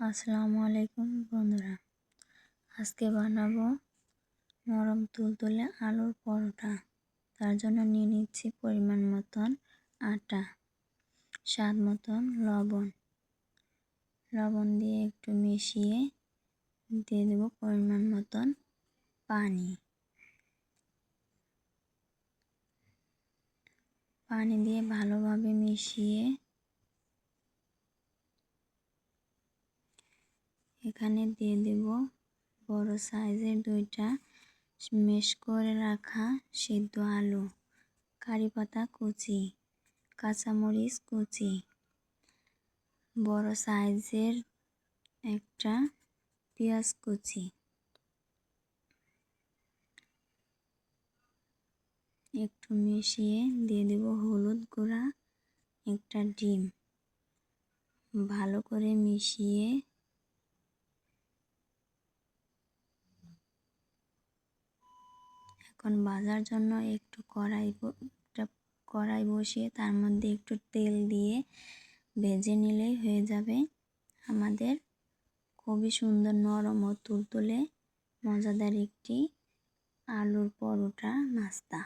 আসসালামু আলাইকুম বন্ধুরা, আজকে বানাবো নরম তুলতুলে আলুর পরোটা। তার জন্য নিয়ে নিচ্ছি পরিমাণ মতন আটা, স্বাদ মতন লবণ দিয়ে একটু মিশিয়ে দিয়ে দেবো পরিমাণ মতন পানি দিয়ে ভালোভাবে মিশিয়ে এখানে দিয়ে দেব বড় সাইজের 2টা ম্যাশ করে রাখা সিদ্ধ আলু, কারি পাতা কুচি, কাঁচামরিচ কুচি, বড় সাইজের একটা পেঁয়াজ কুচি, একটু মিশিয়ে দিয়ে দেব হলুদ গুঁড়া, একটা ডিম। ভালো করে মিশিয়ে এখন ভাজার জন্য একটা কড়াই বসিয়ে তার মধ্যে একটু তেল দিয়ে ভেজে নিলেই হয়ে যাবে আমাদের খুবই সুন্দর নরম ও তুলতুলে মজাদার একটি আলুর পরোটা নাস্তা।